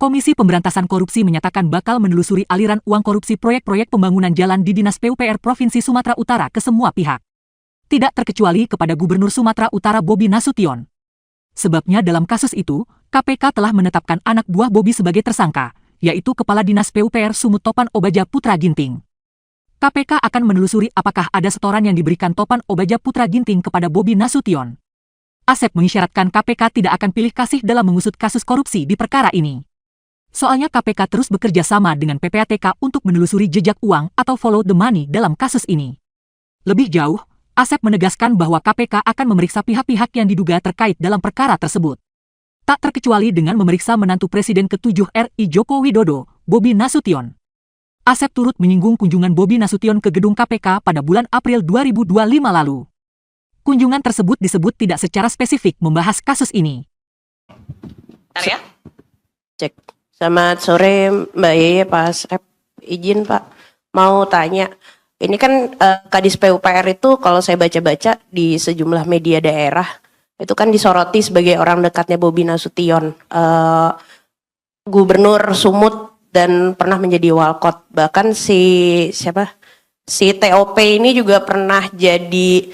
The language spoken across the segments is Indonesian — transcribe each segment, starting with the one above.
Komisi Pemberantasan Korupsi menyatakan bakal menelusuri aliran uang korupsi proyek-proyek pembangunan jalan di Dinas PUPR Provinsi Sumatera Utara ke semua pihak. Tidak terkecuali kepada Gubernur Sumatera Utara Bobi Nasution. Sebabnya dalam kasus itu, KPK telah menetapkan anak buah Bobi sebagai tersangka, yaitu Kepala Dinas PUPR Sumut Topan Obaja Putra Ginting. KPK akan menelusuri apakah ada setoran yang diberikan Topan Obaja Putra Ginting kepada Bobi Nasution. Asep mengisyaratkan KPK tidak akan pilih kasih dalam mengusut kasus korupsi di perkara ini. Soalnya KPK terus bekerja sama dengan PPATK untuk menelusuri jejak uang atau follow the money dalam kasus ini. Lebih jauh, Asep menegaskan bahwa KPK akan memeriksa pihak-pihak yang diduga terkait dalam perkara tersebut. Tak terkecuali dengan memeriksa menantu Presiden ke-7 RI Joko Widodo, Bobi Nasution. Asep turut menyinggung kunjungan Bobi Nasution ke gedung KPK pada bulan April 2025 lalu. Kunjungan tersebut disebut tidak secara spesifik membahas kasus ini. Ya. Cek. Selamat sore Mbak Yeye, Pak Asep. Izin Pak, mau tanya. Ini kan Kadis PUPR itu kalau saya baca-baca di sejumlah media daerah, itu kan disoroti sebagai orang dekatnya Bobi Nasution. Gubernur Sumut dan pernah menjadi walkot. Bahkan si TOP ini juga pernah jadi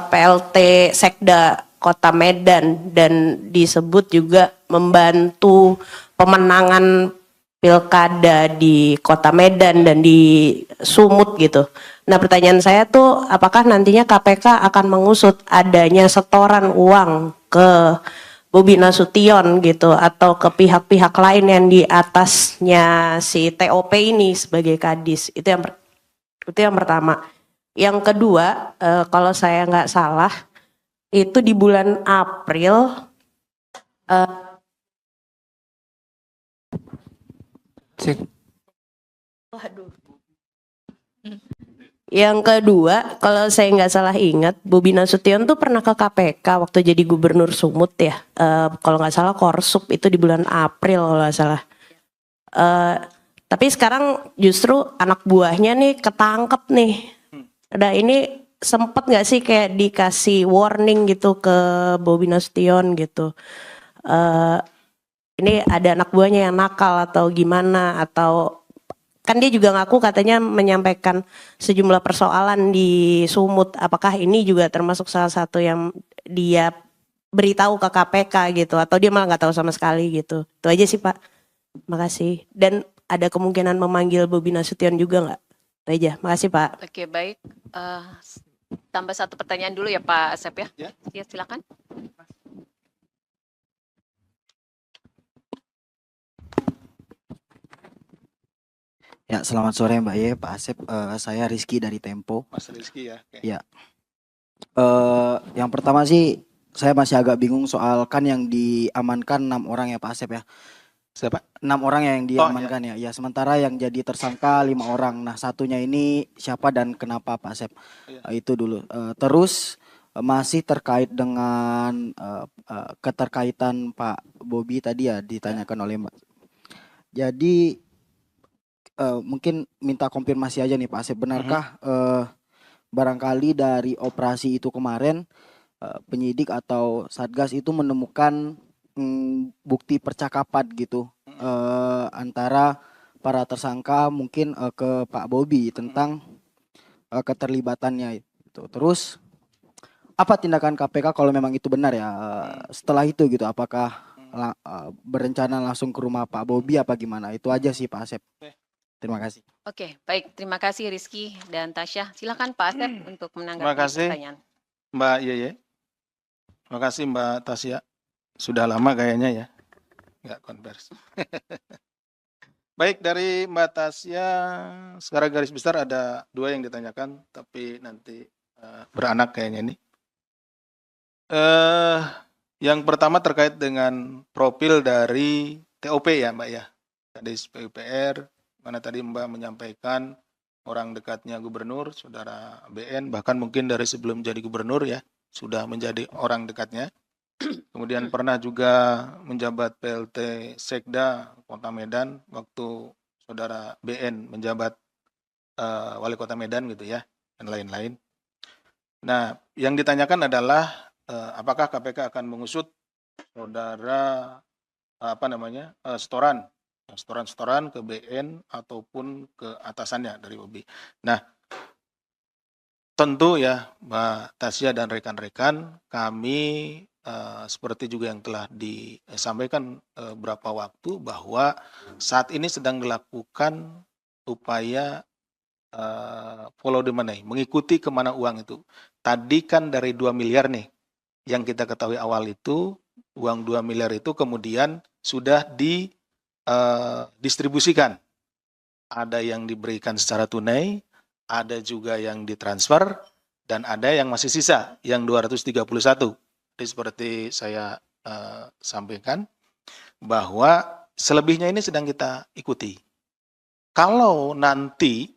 PLT Sekda Kota Medan dan disebut juga membantu pemenangan pilkada di Kota Medan dan di Sumut gitu. Nah pertanyaan saya tuh apakah nantinya KPK akan mengusut adanya setoran uang ke Bobi Nasution gitu atau ke pihak-pihak lain yang di atasnya si TOP ini sebagai kadis. Itu yang pertama. Yang kedua, kalau saya nggak salah itu di bulan April waduh. Yang kedua, kalau saya nggak salah ingat, Bobi Nasution tuh pernah ke KPK waktu jadi Gubernur Sumut ya. Kalau nggak salah Korsup itu di bulan April kalau nggak salah. Tapi sekarang justru anak buahnya nih ketangkep nih. Nah ini sempet nggak sih kayak dikasih warning gitu ke Bobi Nasution gitu. Ini ada anak buahnya yang nakal atau gimana, atau kan dia juga ngaku katanya menyampaikan sejumlah persoalan di Sumut. Apakah ini juga termasuk salah satu yang dia beritahu ke KPK gitu, atau dia malah nggak tahu sama sekali gitu. Itu aja sih Pak. Makasih. Dan ada kemungkinan memanggil Bobi Nasution juga nggak? Itu aja. Makasih Pak. Oke, baik. Tambah satu pertanyaan dulu ya Pak Asep ya. Ya silakan. Ya, selamat sore Mbak Ye, Pak Asep. Saya Rizky dari Tempo. Mas Rizky ya. Okay. Ya. Yang pertama sih saya masih agak bingung soal kan yang diamankan 6 orang ya Pak Asep ya. Siapa? 6 orang yang diamankan ya. Ya, sementara yang jadi tersangka 5 orang. Nah, satunya ini siapa dan kenapa Pak Asep? Itu dulu. Terus masih terkait dengan keterkaitan Pak Bobi tadi ya ditanyakan oleh Mbak. Jadi mungkin minta konfirmasi aja nih Pak Asep, benarkah barangkali dari operasi itu kemarin penyidik atau Satgas itu menemukan bukti percakapan gitu antara para tersangka mungkin ke Pak Bobi tentang keterlibatannya itu. Terus apa tindakan KPK kalau memang itu benar ya setelah itu gitu, apakah berencana langsung ke rumah Pak Bobi apa gimana? Itu aja sih Pak Asep. Terima kasih. Oke, baik. Terima kasih Rizky dan Tasya. Silakan Pak Asep untuk menanggapi Terima kasih, pertanyaan. Mbak Yeye. Terima kasih Mbak Tasya. Sudah lama kayaknya ya, nggak konvers. Baik, dari Mbak Tasya, secara garis besar ada 2 yang ditanyakan, tapi nanti beranak kayaknya ini. Yang pertama terkait dengan profil dari TOP ya Mbak ya, Kadis PUPR. Mana tadi Mbak menyampaikan orang dekatnya gubernur, saudara BN, bahkan mungkin dari sebelum jadi gubernur ya, sudah menjadi orang dekatnya. Kemudian pernah juga menjabat PLT Sekda Kota Medan waktu saudara BN menjabat Wali Kota Medan gitu ya, dan lain-lain. Nah, yang ditanyakan adalah apakah KPK akan mengusut saudara setoran ke BN ataupun ke atasannya dari Bobi. Nah, tentu ya Mbak Tasya dan rekan-rekan, kami seperti juga yang telah disampaikan beberapa waktu bahwa saat ini sedang dilakukan upaya follow the money, mengikuti kemana uang itu. Tadi kan dari 2 miliar nih, yang kita ketahui awal itu, uang 2 miliar itu kemudian sudah didistribusikan. Ada yang diberikan secara tunai, ada juga yang ditransfer, dan ada yang masih sisa, yang 231. Jadi seperti saya sampaikan, bahwa selebihnya ini sedang kita ikuti. Kalau nanti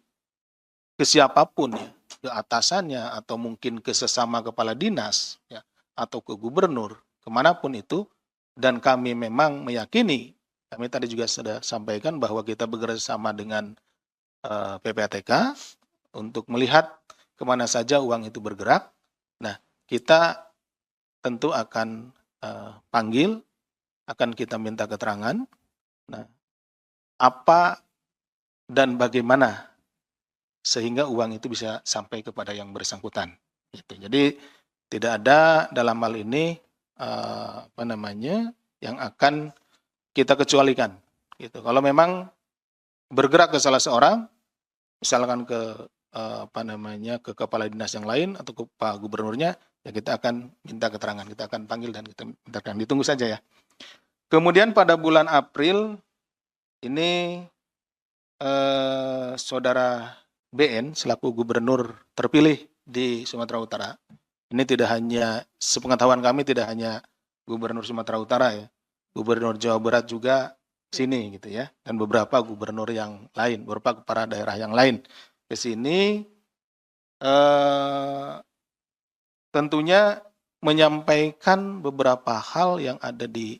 ke siapapun ya, ke atasannya atau mungkin ke sesama kepala dinas ya, atau ke gubernur, kemanapun itu, dan kami memang meyakini, kami tadi juga sudah sampaikan bahwa kita bekerjasama dengan PPATK untuk melihat kemana saja uang itu bergerak. Nah, kita tentu akan panggil, akan kita minta keterangan. Nah, apa dan bagaimana sehingga uang itu bisa sampai kepada yang bersangkutan. Gitu. Jadi tidak ada dalam hal ini yang akan kita kecualikan. Gitu. Kalau memang bergerak ke salah seorang, misalkan ke ke kepala dinas yang lain atau ke Pak Gubernurnya, ya kita akan minta keterangan, kita akan panggil dan kita minta keterangan. Ditunggu saja ya. Kemudian pada bulan April ini Saudara BN selaku gubernur terpilih di Sumatera Utara. Ini tidak hanya, sepengetahuan kami tidak hanya gubernur Sumatera Utara ya, gubernur Jawa Barat juga sini gitu ya, dan beberapa gubernur yang lain, beberapa kepala daerah yang lain ke sini, tentunya menyampaikan beberapa hal yang ada di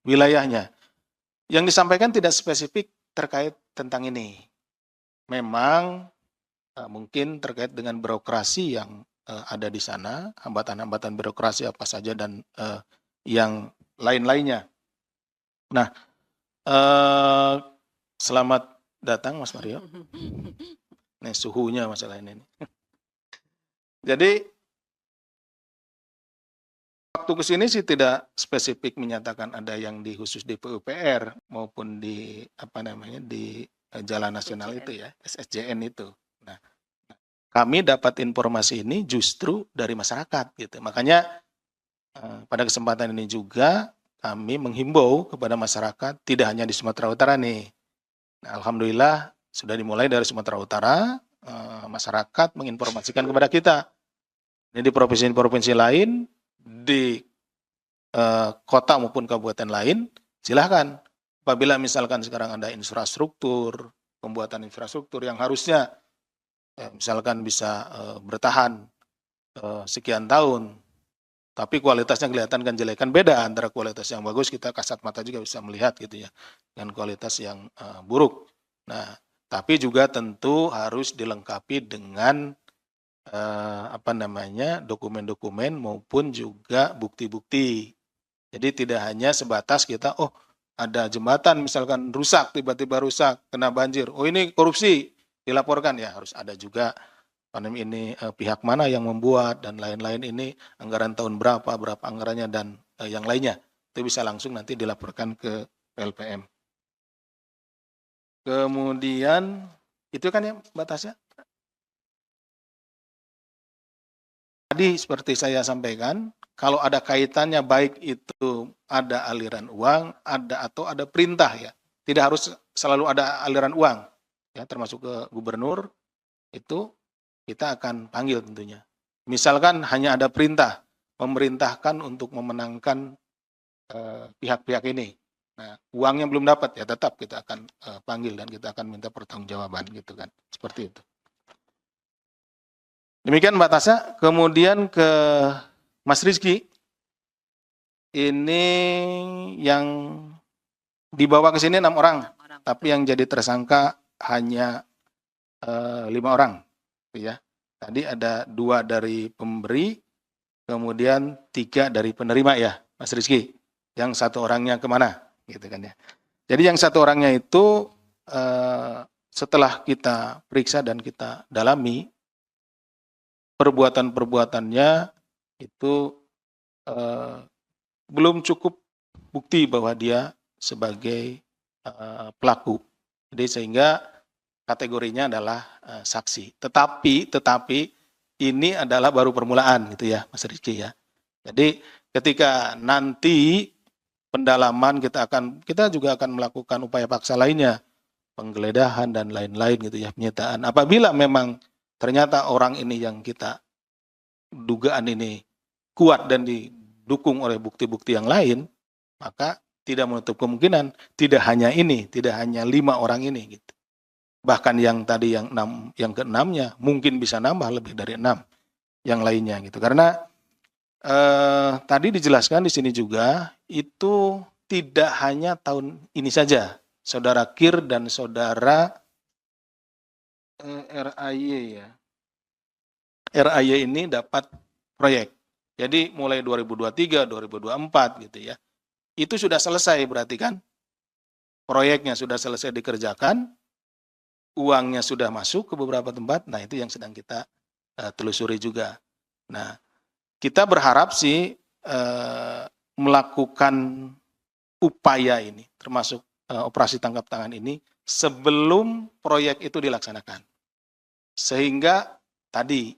wilayahnya. Yang disampaikan tidak spesifik terkait tentang ini. Memang mungkin terkait dengan birokrasi yang ada di sana, hambatan-hambatan birokrasi apa saja dan yang lain-lainnya. Nah, selamat datang Mas Mario. Nih suhunya masalah ini. Jadi waktu kesini sih tidak spesifik menyatakan ada yang khusus di PUPR maupun di di Jalan Nasional itu ya, SSJN itu. Nah, kami dapat informasi ini justru dari masyarakat gitu. Makanya pada kesempatan ini juga kami menghimbau kepada masyarakat tidak hanya di Sumatera Utara nih. Nah, alhamdulillah sudah dimulai dari Sumatera Utara, masyarakat menginformasikan kepada kita. Ini di provinsi-provinsi lain, di kota maupun kabupaten lain, silahkan. Apabila misalkan sekarang ada infrastruktur, pembuatan infrastruktur yang harusnya misalkan bisa bertahan sekian tahun, tapi kualitasnya kelihatan kan jelek, kan beda antara kualitas yang bagus, kita kasat mata juga bisa melihat gitu ya, dengan kualitas yang buruk. Nah, tapi juga tentu harus dilengkapi dengan dokumen-dokumen maupun juga bukti-bukti. Jadi tidak hanya sebatas kita, oh ada jembatan misalkan rusak, tiba-tiba rusak, kena banjir, oh ini korupsi, dilaporkan ya, harus ada juga ini pihak mana yang membuat dan lain-lain, ini anggaran tahun berapa anggarannya dan yang lainnya. Itu bisa langsung nanti dilaporkan ke PLPM. Kemudian itu kan ya Mbak Tasya. Tadi seperti saya sampaikan, kalau ada kaitannya baik itu ada aliran uang, atau ada perintah ya. Tidak harus selalu ada aliran uang. Ya, termasuk ke gubernur, itu kita akan panggil tentunya. Misalkan hanya ada perintah, memerintahkan untuk memenangkan pihak-pihak ini. Nah, uangnya belum dapat, ya tetap kita akan panggil dan kita akan minta pertanggungjawaban gitu kan. Seperti itu. Demikian Mbak Tasya. Kemudian ke Mas Rizky. Ini yang dibawa ke sini 6 orang, tapi yang jadi tersangka hanya 5 orang. Ya. Tadi ada 2 dari pemberi, kemudian 3 dari penerima ya, Mas Rizky. yang satu orangnya kemana, gitu kan ya. Jadi yang satu orangnya itu setelah kita periksa dan kita dalami perbuatan-perbuatannya itu belum cukup bukti bahwa dia sebagai pelaku. Jadi sehingga kategorinya adalah saksi. Tetapi ini adalah baru permulaan gitu ya, Mas Rizky ya. Jadi ketika nanti pendalaman kita juga akan melakukan upaya paksa lainnya, penggeledahan dan lain-lain gitu ya, penyitaan. Apabila memang ternyata orang ini yang kita dugaan ini kuat dan didukung oleh bukti-bukti yang lain, maka tidak menutup kemungkinan tidak hanya 5 orang ini gitu. Bahkan yang tadi yang keenamnya mungkin bisa nambah lebih dari 6 yang lainnya gitu. Karena tadi dijelaskan di sini juga itu tidak hanya tahun ini saja. Saudara Kir dan saudara RAY ya. RAY ini dapat proyek. Jadi mulai 2023, 2024 gitu ya. Itu sudah selesai berarti kan? Proyeknya sudah selesai dikerjakan, uangnya sudah masuk ke beberapa tempat. Nah, itu yang sedang kita telusuri juga. Nah, kita berharap sih melakukan upaya ini, termasuk operasi tangkap tangan ini, sebelum proyek itu dilaksanakan. Sehingga tadi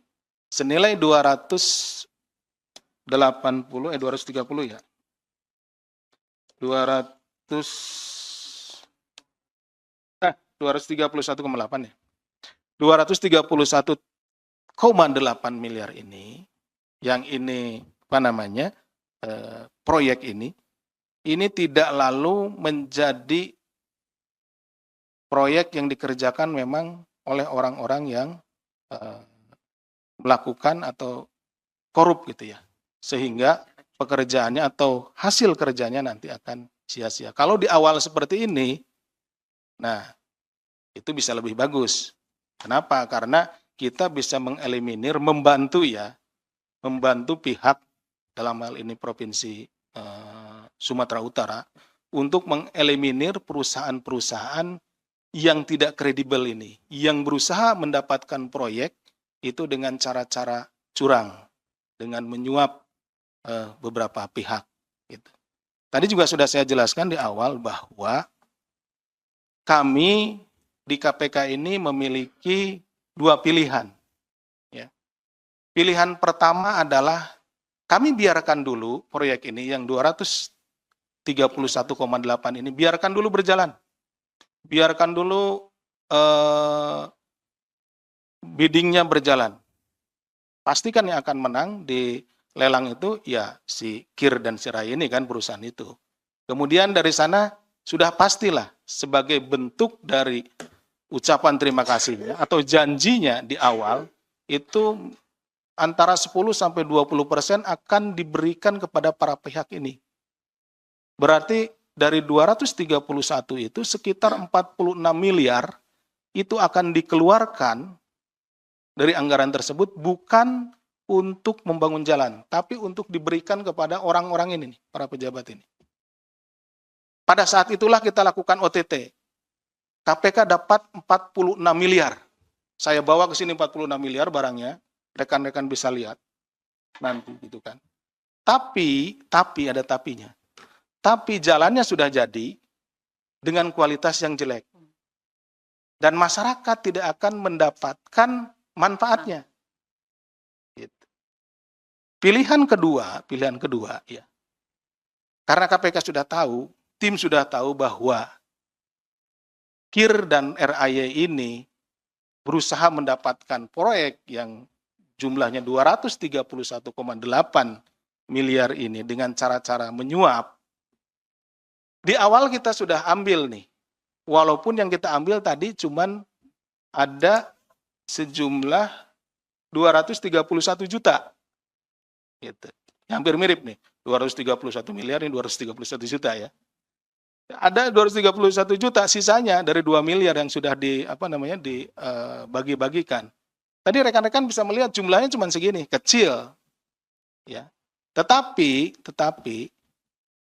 senilai 230 ya. 231,8 ya. 231,8 miliar ini, yang ini proyek ini tidak lalu menjadi proyek yang dikerjakan memang oleh orang-orang yang melakukan atau korup gitu ya. Sehingga pekerjaannya atau hasil kerjanya nanti akan sia-sia. Kalau di awal seperti ini, nah itu bisa lebih bagus. Kenapa? Karena kita bisa mengeliminir, membantu pihak dalam hal ini Provinsi Sumatera Utara untuk mengeliminir perusahaan-perusahaan yang tidak kredibel ini, yang berusaha mendapatkan proyek itu dengan cara-cara curang, dengan menyuap beberapa pihak. Gitu. Tadi juga sudah saya jelaskan di awal bahwa kami di KPK ini memiliki 2 pilihan. Ya. Pilihan pertama adalah kami biarkan dulu proyek ini yang 231,8 ini biarkan dulu berjalan. Biarkan dulu biddingnya berjalan. Pastikan yang akan menang di lelang itu ya si Kir dan si Ray ini kan perusahaan itu. Kemudian dari sana sudah pastilah sebagai bentuk dari ucapan terima kasihnya atau janjinya di awal itu antara 10-20% akan diberikan kepada para pihak ini. Berarti dari 231 itu sekitar 46 miliar itu akan dikeluarkan dari anggaran tersebut bukan untuk membangun jalan, tapi untuk diberikan kepada orang-orang ini, para pejabat ini. Pada saat itulah kita lakukan OTT. KPK dapat 46 miliar. Saya bawa ke sini 46 miliar barangnya, rekan-rekan bisa lihat nanti gitu kan. Tapi ada tapinya. Tapi jalannya sudah jadi dengan kualitas yang jelek. Dan masyarakat tidak akan mendapatkan manfaatnya. Gitu. Pilihan kedua ya. Karena KPK sudah tahu, tim sudah tahu bahwa Kir dan RAY ini berusaha mendapatkan proyek yang jumlahnya 231,8 miliar ini dengan cara-cara menyuap. Di awal kita sudah ambil nih, walaupun yang kita ambil tadi cuman ada sejumlah 231 juta. Gitu. Hampir mirip nih, 231 miliar ini 231 juta ya. Ada 231 juta, sisanya dari 2 miliar yang sudah dibagi-bagikan. Tadi rekan-rekan bisa melihat jumlahnya cuma segini, kecil. Ya. Tetapi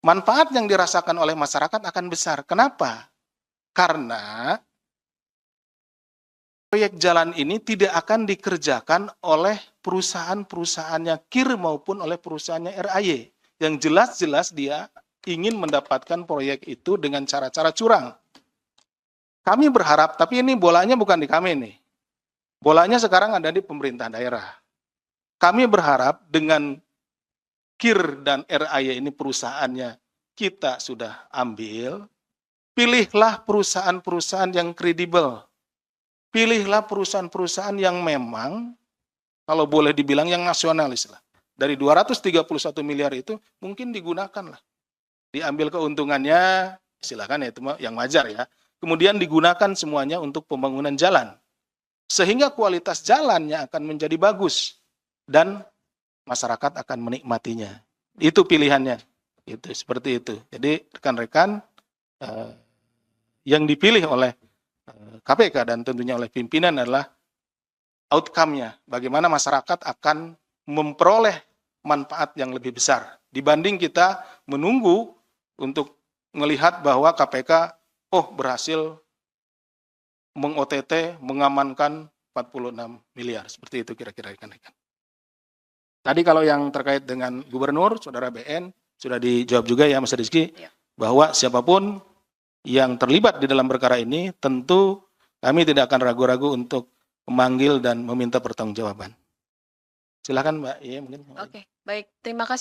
manfaat yang dirasakan oleh masyarakat akan besar. Kenapa? Karena proyek jalan ini tidak akan dikerjakan oleh perusahaan-perusahaannya KIR maupun oleh perusahaannya RAY. Yang jelas-jelas dia ingin mendapatkan proyek itu dengan cara-cara curang. Kami berharap, tapi ini bolanya bukan di kami nih. Bolanya sekarang ada di pemerintah daerah. Kami berharap dengan KIR dan RAY ini perusahaannya kita sudah ambil, pilihlah perusahaan-perusahaan yang kredibel. Pilihlah perusahaan-perusahaan yang memang, kalau boleh dibilang yang nasionalis lah. Dari 231 miliar itu mungkin digunakan lah. Diambil keuntungannya, silakan ya itu yang wajar ya. Kemudian digunakan semuanya untuk pembangunan jalan. Sehingga kualitas jalannya akan menjadi bagus. Dan masyarakat akan menikmatinya. Itu pilihannya. Itu seperti itu. Jadi rekan-rekan yang dipilih oleh KPK dan tentunya oleh pimpinan adalah outcome-nya. Bagaimana masyarakat akan memperoleh manfaat yang lebih besar. Dibanding kita menunggu untuk melihat bahwa KPK berhasil meng-OTT, mengamankan 46 miliar. Seperti itu kira-kira rekan-rekan. Tadi kalau yang terkait dengan gubernur, saudara BN, sudah dijawab juga ya Mas Rizky, bahwa siapapun yang terlibat di dalam perkara ini, tentu kami tidak akan ragu-ragu untuk memanggil dan meminta pertanggungjawaban. Silakan Mbak. Iya, mungkin. Oke, baik. Terima kasih.